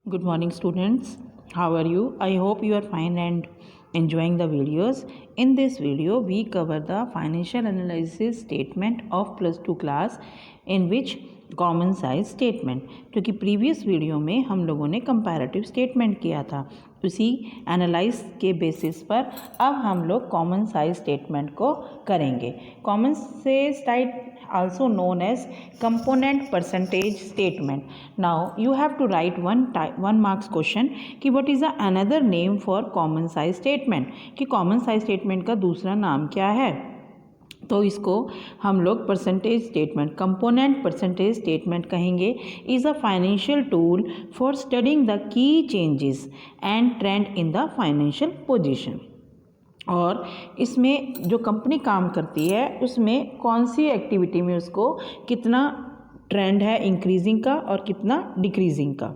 Good morning, students. How are you? I hope you are fine and enjoying the videos. In this video, we cover the financial analysis statement of plus 2 class in which common size statement, क्योंकि previous video में हम लोगों ने comparative statement किया था, उसी analyse के basis पर अब हम लोग कॉमन साइज स्टेटमेंट को करेंगे। Common size type also known as component percentage statement. Now you have to write one marks question कि what is the another name for common size statement, कि common size statement का दूसरा नाम क्या है। तो इसको हम लोग percentage statement, component percentage statement कहेंगे। Is a financial tool for studying the key changes and trend in the financial position. और इसमें जो कंपनी काम करती है उसमें कौन सी एक्टिविटी में उसको कितना ट्रेंड है इंक्रीजिंग का और कितना डिक्रीजिंग का।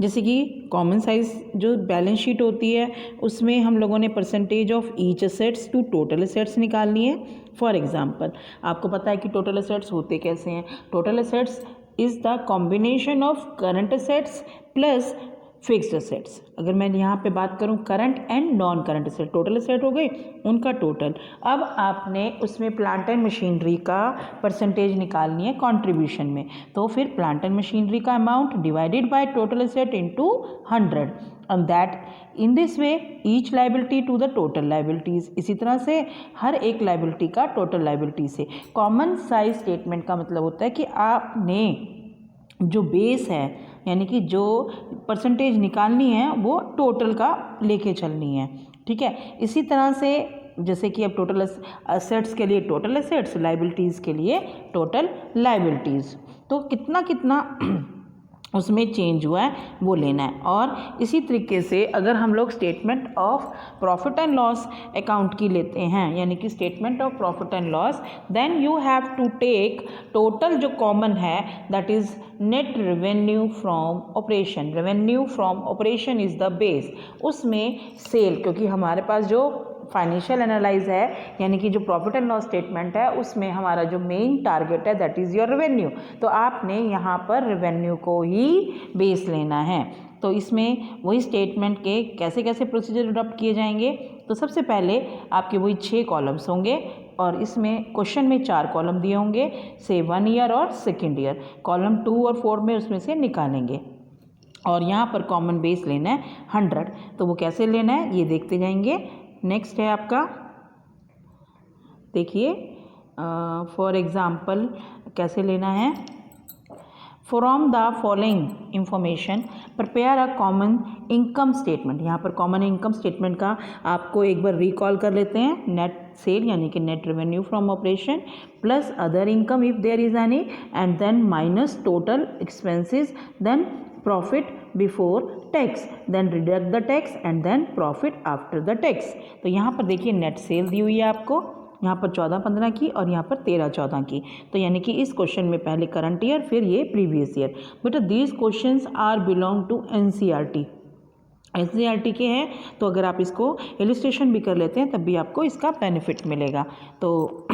जैसे कि कॉमन साइज जो बैलेंस शीट होती है उसमें हम लोगों ने percentage of each assets to total assets निकालनी है। फॉर एग्जांपल आपको पता है कि टोटल असेट्स होते कैसे हैं। Total assets is the combination of current assets plus fixed assets. अगर मैं यहाँ पे बात करूँ current and non current asset, total asset हो गए उनका टोटल। अब आपने उसमें प्लांट एंड मशीनरी का परसेंटेज निकालनी है कंट्रीब्यूशन में, तो फिर प्लांट एंड मशीनरी का amount divided by total asset into 100 and that in this way each liability to the total liabilities. इसी तरह से हर एक लाइबिलिटी का टोटल लाइबिलिटी से। कॉमन साइज स्टेटमेंट का मतलब होता है कि आपने जो बेस है यानी कि जो परसेंटेज निकालनी है वो टोटल का लेके चलनी है, ठीक है। इसी तरह से जैसे कि अब टोटल असेट्स के लिए टोटल असेट्स, लाइबिलिटीज़ के लिए टोटल लाइबिलिटीज़, तो कितना कितना उसमें चेंज हुआ है वो लेना है। और इसी तरीके से अगर हम लोग statement of profit and loss account की लेते हैं यानी कि statement of profit and loss, then you have to take total जो कॉमन है that is net revenue from operation. Revenue from operation is the base. उसमें सेल, क्योंकि हमारे पास जो फाइनेंशियल एनालाइज है यानी कि जो प्रॉफिट एंड लॉस स्टेटमेंट है उसमें हमारा जो मेन टारगेट है दैट इज़ योर रेवेन्यू, तो आपने यहाँ पर रेवेन्यू को ही बेस लेना है। तो इसमें वही स्टेटमेंट के कैसे कैसे प्रोसीजर अडॉप्ट किए जाएंगे। तो सबसे पहले आपके वही 6 कॉलम्स होंगे और इसमें क्वेश्चन में 4 कॉलम दिए होंगे, से 1 ईयर और 2nd ईयर। कॉलम 2 और 4 में उसमें से निकालेंगे और यहाँ पर कॉमन बेस लेना है 100। तो वो कैसे लेना है ये देखते जाएंगे। नेक्स्ट है आपका, देखिए फॉर एग्ज़ाम्पल कैसे लेना है। From the following information prepare a common income statement. यहाँ पर कॉमन इनकम स्टेटमेंट का आपको एक बार रिकॉल कर लेते हैं। नेट सेल यानी कि net revenue from operation plus other income if there is any and then minus total expenses, then profit before tax, then deduct the tax and then profit after the tax. तो यहाँ पर देखिए net cell दी हुई है आपको, यहाँ पर 14-15 की और यहाँ पर 13-14 की। तो यानी कि इस क्वेश्चन में पहले करंट ईयर फिर ये प्रीवियस ईयर। बेटा these questions are belong to NCERT. NCERT के हैं तो अगर आप इसको इलस्ट्रेशन भी कर लेते हैं तब भी आपको इसका बेनिफिट मिलेगा। तो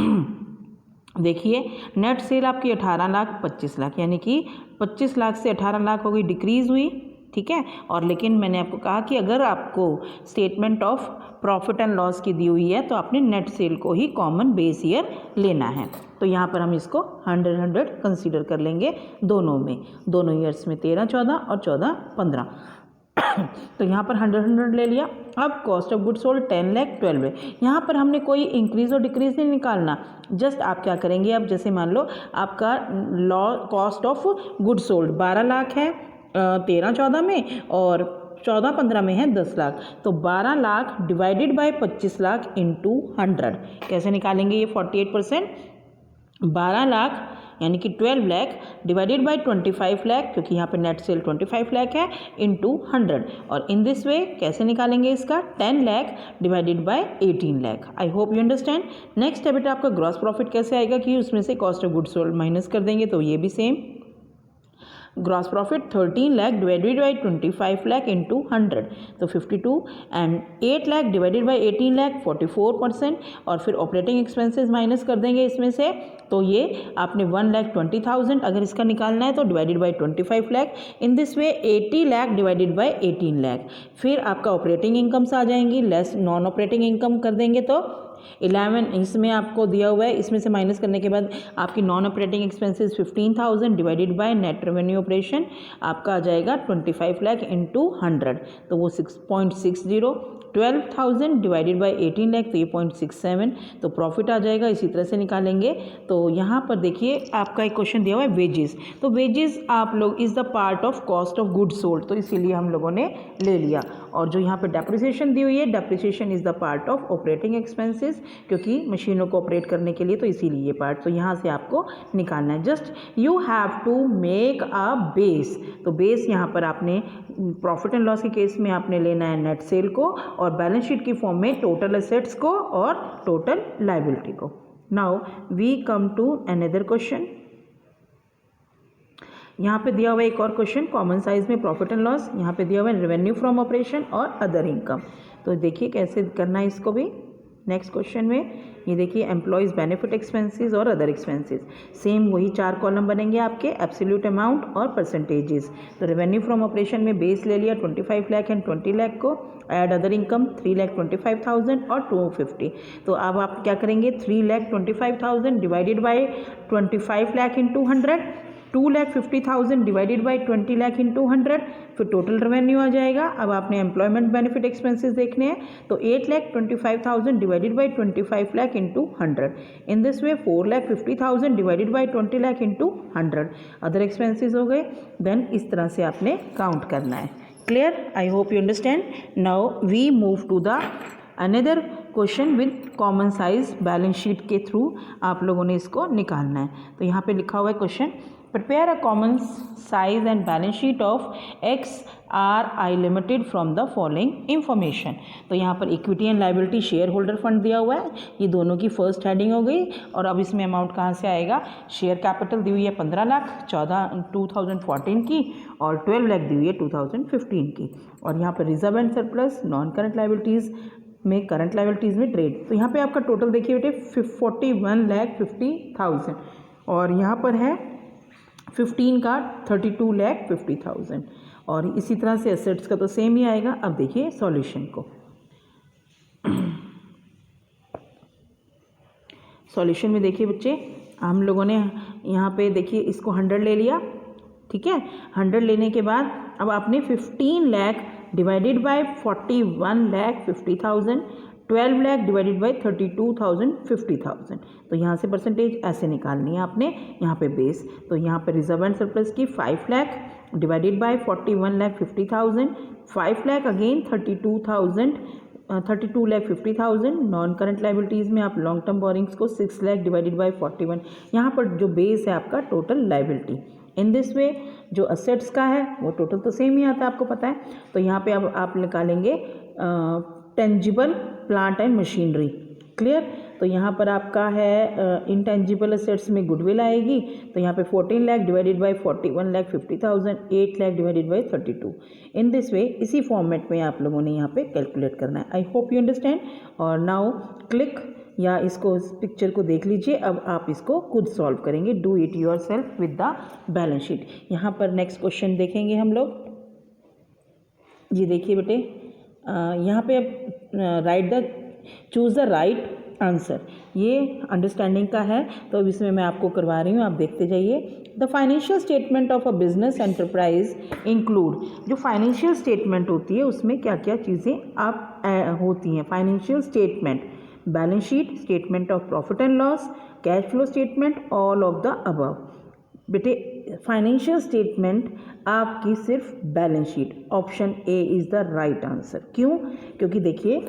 देखिए नेट सेल आपकी 18 लाख 25 लाख यानी कि 25 लाख से 18 लाख हो गई, डिक्रीज़ हुई, ठीक है। और लेकिन मैंने आपको कहा कि अगर आपको statement of profit and loss की दी हुई है तो आपने नेट सेल को ही कॉमन बेस ईयर लेना है। तो यहाँ पर हम इसको 100 कंसीडर कर लेंगे दोनों में, दोनों ईयर्स में 13-14 और 14-15। तो यहाँ पर 100 ले लिया। अब cost of good sold 10 lakh 12 है। यहाँ पर हमने कोई इंक्रीज़ और डिक्रीज़ नहीं निकालना, जस्ट आप क्या करेंगे, अब जैसे मान लो आपका cost of good sold 12 lakh है 13-14 में और 14-15 में है 10 लाख, तो 12 lakh divided by 25 lakh into 100 कैसे निकालेंगे ये 48%। 12 लाख यानी कि 12 लाख डिवाइडेड बाय 25 लाख, क्योंकि यहाँ पे नेट सेल 25 लाख है, इंटू 100। और इन दिस वे कैसे निकालेंगे इसका 10 lakh divided by 18 lakh. I hope you understand. Next है बेटा आपका ग्रॉस प्रॉफिट कैसे आएगा कि उसमें से cost of goods sold minus कर देंगे, तो ये भी same gross profit 13 lakh divided by 25 lakh into 100 तो 52 and 8 lakh divided by 18 lakh 44%। और फिर ऑपरेटिंग एक्सपेंसेस माइनस कर देंगे इसमें से, तो ये आपने 1,20,000 अगर इसका निकालना है तो divided by 25 lakh. In this way 80 lakh divided by 18 lakh. फिर आपका ऑपरेटिंग इनकम्स आ जाएंगी, लेस नॉन ऑपरेटिंग इनकम कर देंगे तो 11 इसमें आपको दिया हुआ है, इसमें से माइनस करने के बाद आपकी non operating expenses 15,000 divided by net revenue operation आपका आ जाएगा 25 लाख इंटू 100 तो वो 6.60। 12,000 डिवाइडेड बाय 18 लाख तो ये 0.67 तो प्रॉफिट आ जाएगा। इसी तरह से निकालेंगे। तो यहाँ पर देखिए आपका एक क्वेश्चन दिया हुआ है वेजेस, तो वेजेस आप लोग is the part of cost of goods sold, तो इसीलिए हम लोगों ने ले लिया। और जो यहाँ पे डेप्रिसिएशन दी हुई है, depreciation is the part of operating expenses, क्योंकि मशीनों को ऑपरेट करने के लिए, तो इसीलिए ये पार्ट, तो यहाँ से आपको निकालना है। Just you have to make a base, तो बेस यहाँ पर आपने प्रॉफिट एंड लॉस के केस में आपने लेना है नेट सेल को, और बैलेंस शीट की फॉर्म में टोटल एसेट्स को और टोटल लायबिलिटी को। Now we come to another question. यहाँ पे दिया हुआ है एक और क्वेश्चन कॉमन साइज में प्रॉफिट एंड लॉस, यहाँ पे दिया हुआ है रेवेन्यू फ्रॉम ऑपरेशन और अदर इनकम। तो देखिए कैसे करना है इसको भी। नेक्स्ट क्वेश्चन में ये देखिए एम्प्लॉयज़ बेनिफिट एक्सपेंसेस और अदर एक्सपेंसेस, सेम वही 4 कॉलम बनेंगे आपके, एब्सोल्यूट अमाउंट और परसेंटेजेस। तो रेवेन्यू फ्रॉम ऑपरेशन में बेस ले लिया 25 लाख एंड 20 लाख को, ऐड अदर इनकम 3,25,000 और 250। तो अब आप क्या करेंगे, 3,25,000 divided by 25 lakh into 100, 2,50,000 divided by 20 lakh into 100, फिर टोटल रेवेन्यू आ जाएगा। अब आपने एम्प्लॉयमेंट बेनिफिट एक्सपेंसेस देखने हैं, तो 8,25,000 divided by 25 lakh into 100। In this way 4,50,000 divided by 20 lakh into 100 other expenses हो गए। देन इस तरह से आपने काउंट करना है। Clear? I hope you understand. Now we move to the another question with common size balance sheet के थ्रू आप लोगों ने इसको निकालना है। तो यहाँ पे लिखा हुआ है question, prepare a common size and balance sheet of XRI Limited from the following information। तो यहाँ पर equity and liability share holder fund दिया हुआ है, ये दोनों की फर्स्ट हेडिंग हो गई। और अब इसमें अमाउंट कहाँ से आएगा, शेयर कैपिटल दी हुई है 15 लाख 2014 की, और 12 लाख दी हुई है 2015 की। और यहाँ पर reserve and surplus, non current liabilities में, करंट लाइबिलिटीज़ में ट्रेड। तो यहाँ पे आपका टोटल देखिए बेटे 41,50,000 और यहाँ पर है 15 का 32,50,000। और इसी तरह से एसेट्स का तो सेम ही आएगा। अब देखिए सॉल्यूशन को। सॉल्यूशन में देखिए बच्चे, हम लोगों ने यहाँ पे देखिए इसको 100 ले लिया, ठीक है। 100 लेने के बाद अब आपने 15 lakh divided by 41,50,000, 12 lakh divided by 32,50,000। तो यहाँ से परसेंटेज ऐसे निकालनी है आपने, यहाँ पे बेस। तो यहाँ पे रिजर्व एंड सरप्लस की 5 lakh divided by 41,50,000, 5 lakh again 32,50,000। Non current liabilities में आप लॉन्ग टर्म बोरिंग्स को 6 लाख डिवाइडेड बाई 41। यहाँ पर जो बेस है आपका टोटल लाइबिलिटी। इन दिस वे जो असेट्स का है वो टोटल तो सेम ही आता है, आपको पता है। तो यहाँ पे अब आप निकालेंगे tangible plant and machinery. Clear? तो यहाँ पर आपका है इंटेंजिबल असेट्स में गुडविल आएगी, तो यहाँ पे 14 lakh divided by 41,50,000, 8 lakh divided by 32। In this वे इसी फॉर्मेट में आप लोगों ने यहाँ पे कैलकुलेट करना है। आई होप यू अंडरस्टैंड। और नाउ क्लिक या इसको इस पिक्चर को देख लीजिए। अब आप इसको खुद सॉल्व करेंगे, do it your self with the balance sheet. यहाँ पर नेक्स्ट क्वेश्चन देखेंगे हम लोग। ये देखिए बेटे, यहाँ पे चूज़ द राइट आंसर, ये अंडरस्टैंडिंग का है, तो अब इसमें मैं आपको करवा रही हूँ, आप देखते जाइए। The financial statement of a business enterprise include, जो फाइनेंशियल स्टेटमेंट होती है उसमें क्या क्या चीज़ें आप होती हैं। Financial statement, balance sheet, statement of profit and loss, cash flow statement, all of the above. बेटे फाइनेंशियल स्टेटमेंट आपकी सिर्फ balance sheet, option A is the right answer. क्यों? क्योंकि देखिए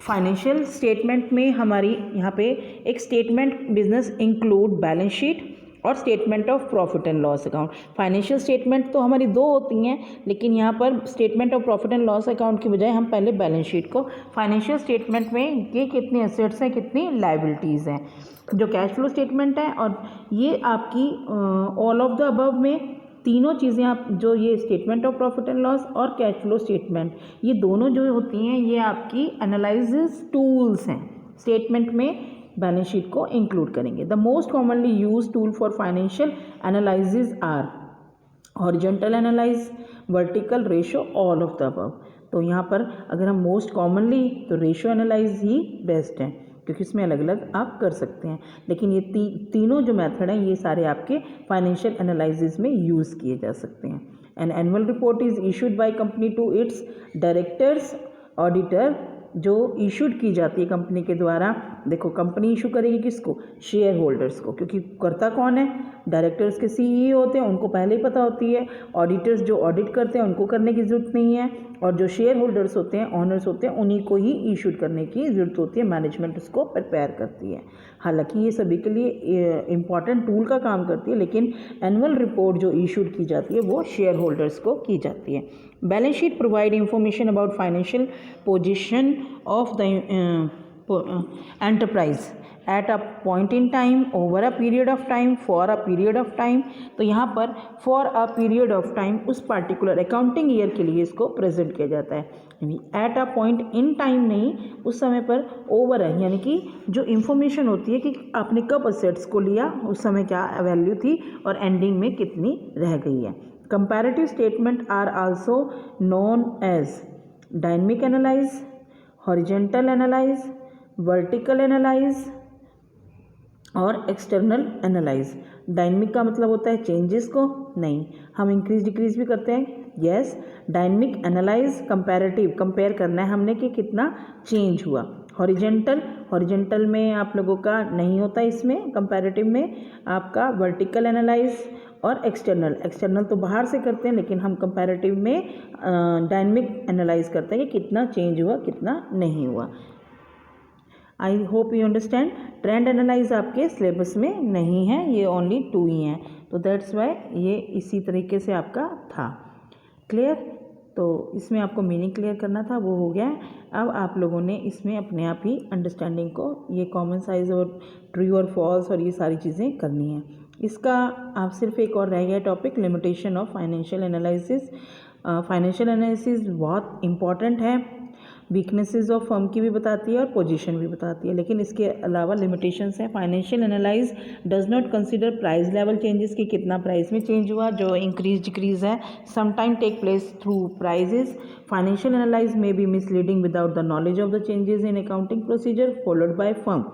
फाइनेंशियल स्टेटमेंट में हमारी यहाँ पे एक statement business include balance sheet और statement of profit and loss account. Financial statement तो हमारी 2 होती हैं, लेकिन यहाँ पर statement of profit and loss account की बजाय हम पहले बैलेंस शीट को, फाइनेंशियल स्टेटमेंट में ये कितनी एसेट्स हैं, कितनी लायबिलिटीज़ हैं। जो कैश फ्लो स्टेटमेंट है और ये आपकी ऑल ऑफ द अबव में तीनों चीज़ें आप जो ये statement of profit and loss और कैश फ्लो स्टेटमेंट, ये दोनों जो होती हैं ये आपकी एनालिसिस टूल्स हैं। स्टेटमेंट में बैलेंस शीट को इंक्लूड करेंगे। The most commonly use tool for financial analysis are horizontal analyse, vertical, ratio, all of the above. तो यहाँ पर अगर हम मोस्ट कॉमनली तो रेशो एनालाइज ही बेस्ट है, क्योंकि इसमें अलग अलग आप कर सकते हैं। लेकिन ये तीनों जो मेथड हैं ये सारे आपके फाइनेंशियल एनालिसिस में यूज़ किए जा सकते हैं। An annual report is issued by company to its directors auditor, जो इशूड की जाती है कंपनी के द्वारा। देखो कंपनी इशू करेगी किसको? शेयर होल्डर्स को, क्योंकि करता कौन है? डायरेक्टर्स के सीईओ होते हैं, उनको पहले ही पता होती है। ऑडिटर्स जो ऑडिट करते हैं उनको करने की ज़रूरत नहीं है, और जो शेयर होल्डर्स होते हैं, ऑनर्स होते हैं, उन्हीं को ही इशूड करने की ज़रूरत होती है। मैनेजमेंट उसको प्रिपेयर करती है। हालांकि ये सभी के लिए इम्पॉर्टेंट टूल का काम करती है, लेकिन एनुअल रिपोर्ट जो इशूड की जाती है वो शेयर होल्डर्स को की जाती है। Balance sheet provide information about financial position of the enterprise at a point in time, over a period of time, for a period of time। तो यहाँ पर for a period of time उस particular accounting year के लिए इसको present किया जाता है। यानी at a point in time नहीं, उस समय पर over है, यानी कि जो information होती है कि आपने कब assets को लिया, उस समय क्या वैल्यू थी और ending में कितनी रह गई है। Comparative statement are also known as dynamic analysis, horizontal analysis, vertical analyse और एक्सटर्नल एनालाइज। डायनमिक का मतलब होता है चेंजेस को, नहीं हम इंक्रीज डिक्रीज भी करते हैं। Yes, dynamic analyse comparative, compare करना है हमने कि कितना चेंज हुआ। हॉरिजेंटल, हॉरिजेंटल में आप लोगों का नहीं होता, इसमें कंपैरेटिव में आपका वर्टिकल एनालाइज और एक्सटर्नल। एक्सटर्नल तो बाहर से करते हैं, लेकिन हम कंपैरेटिव में डायनमिक एनालाइज करते हैं कि कितना चेंज हुआ कितना नहीं हुआ। आई hope you understand. Trend analyse आपके सिलेबस में नहीं है, ये ओनली 2 ही हैं, तो दैट्स वाई ये इसी तरीके से आपका था। क्लियर? तो इसमें आपको मीनिंग क्लियर करना था, वो हो गया। अब आप लोगों ने इसमें अपने आप ही अंडरस्टैंडिंग को, ये कॉमन साइज और ट्रू और फॉल्स और ये सारी चीज़ें करनी है। इसका आप सिर्फ एक और रह गया topic, limitation of financial analysis. Financial analysis बहुत इंपॉर्टेंट है, वीकनेसेस ऑफ फर्म की भी बताती है और पोजीशन भी बताती है, लेकिन इसके अलावा लिमिटेशंस हैं। Financial analyse does not consider price level changes, कि कितना प्राइस में चेंज हुआ, जो इंक्रीज डिक्रीज है sometime take place through prices. Financial analyse में be misleading without the knowledge of the changes in accounting procedure followed by firm,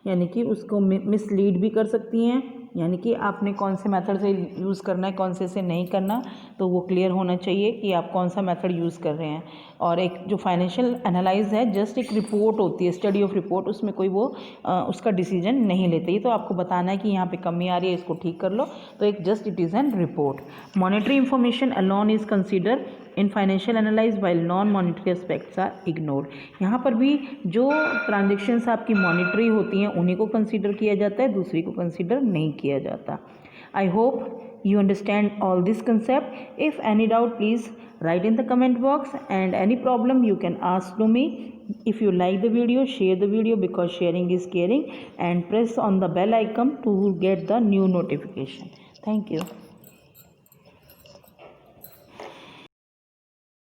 यानी कि उसको मिसलीड भी कर सकती हैं, यानी कि आपने कौन से मेथड से यूज़ करना है, कौन से नहीं करना, तो वो क्लियर होना चाहिए कि आप कौन सा मेथड यूज़ कर रहे हैं। और एक जो फाइनेंशियल एनालाइज है जस्ट एक रिपोर्ट होती है, स्टडी ऑफ रिपोर्ट, उसमें कोई वो उसका डिसीजन नहीं लेते। ये तो आपको बताना है कि यहाँ पे कमी आ रही है, इसको ठीक कर लो, तो एक just it is an report. Monetary information alone is consider in financial analyse while non monetary aspects are ignored. यहाँ पर भी जो ट्रांजेक्शन्स आपकी मॉनेटरी होती हैं उन्हीं को कंसिडर किया जाता है, दूसरी को कंसिडर नहीं किया जाता। I hope you understand all this concept. If any doubt, please write in the comment box, and any problem you can ask to me. If you like the video, share the video, because sharing is caring, and press on the bell icon to get the new notification. Thank you.